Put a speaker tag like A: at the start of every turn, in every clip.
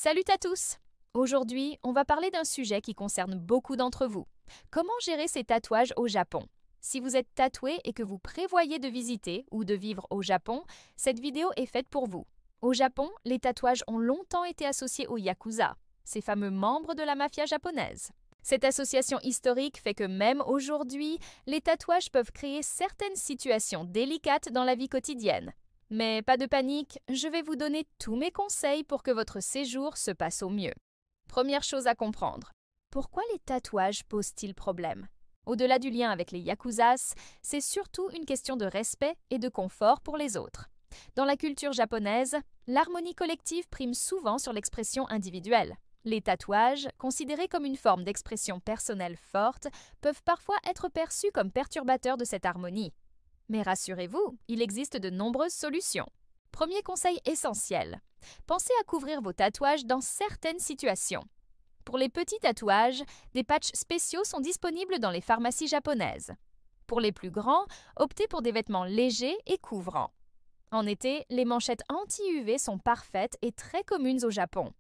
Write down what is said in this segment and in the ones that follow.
A: Salut à tous! Aujourd'hui, on va parler d'un sujet qui concerne beaucoup d'entre vous. Comment gérer ses tatouages au Japon? Si vous êtes tatoué et que vous prévoyez de visiter ou de vivre au Japon, cette vidéo est faite pour vous. Au Japon, les tatouages ont longtemps été associés aux Yakuza, ces fameux membres de la mafia japonaise. Cette association historique fait que même aujourd'hui, les tatouages peuvent créer certaines situations délicates dans la vie quotidienne. Mais pas de panique, je vais vous donner tous mes conseils pour que votre séjour se passe au mieux. Première chose à comprendre, pourquoi les tatouages posent-ils problème? Au-delà du lien avec les Yakuzas, c'est surtout une question de respect et de confort pour les autres. Dans la culture japonaise, l'harmonie collective prime souvent sur l'expression individuelle. Les tatouages, considérés comme une forme d'expression personnelle forte, peuvent parfois être perçus comme perturbateurs de cette harmonie. Mais rassurez-vous, il existe de nombreuses solutions. Premier conseil essentiel, pensez à couvrir vos tatouages dans certaines situations. Pour les petits tatouages, des patchs spéciaux sont disponibles dans les pharmacies japonaises. Pour les plus grands, optez pour des vêtements légers et couvrants. En été, les manchettes anti-UV sont parfaites et très communes au Japon.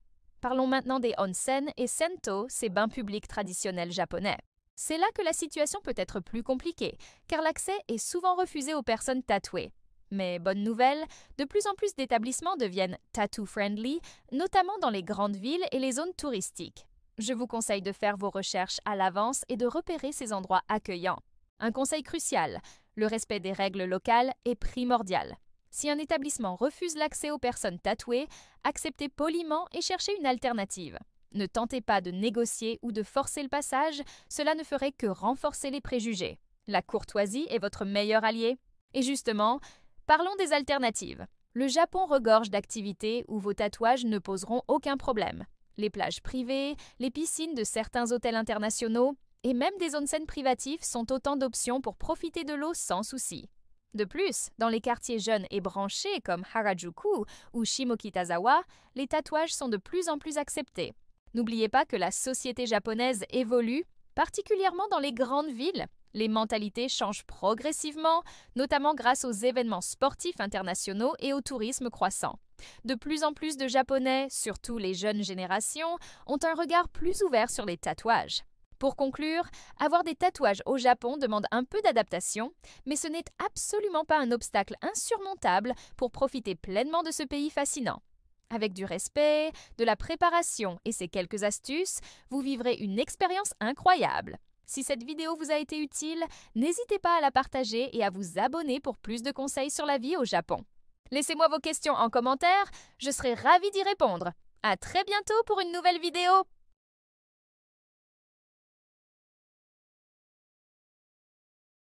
A: Parlons maintenant des onsen et sento, ces bains publics traditionnels japonais. C'est là que la situation peut être plus compliquée, car l'accès est souvent refusé aux personnes tatouées. Mais bonne nouvelle, de plus en plus d'établissements deviennent tattoo-friendly, notamment dans les grandes villes et les zones touristiques. Je vous conseille de faire vos recherches à l'avance et de repérer ces endroits accueillants. Un conseil crucial, le respect des règles locales est primordial. Si un établissement refuse l'accès aux personnes tatouées, acceptez poliment et cherchez une alternative. Ne tentez pas de négocier ou de forcer le passage, cela ne ferait que renforcer les préjugés. La courtoisie est votre meilleur allié. Et justement, parlons des alternatives. Le Japon regorge d'activités où vos tatouages ne poseront aucun problème. Les plages privées, les piscines de certains hôtels internationaux et même des onsen privatifs sont autant d'options pour profiter de l'eau sans souci. De plus, dans les quartiers jeunes et branchés comme Harajuku ou Shimokitazawa, les tatouages sont de plus en plus acceptés. N'oubliez pas que la société japonaise évolue, particulièrement dans les grandes villes. Les mentalités changent progressivement, notamment grâce aux événements sportifs internationaux et au tourisme croissant. De plus en plus de Japonais, surtout les jeunes générations, ont un regard plus ouvert sur les tatouages. Pour conclure, avoir des tatouages au Japon demande un peu d'adaptation, mais ce n'est absolument pas un obstacle insurmontable pour profiter pleinement de ce pays fascinant. Avec du respect, de la préparation et ces quelques astuces, vous vivrez une expérience incroyable. Si cette vidéo vous a été utile, n'hésitez pas à la partager et à vous abonner pour plus de conseils sur la vie au Japon. Laissez-moi vos questions en commentaire, je serai ravie d'y répondre. À très bientôt pour une nouvelle vidéo!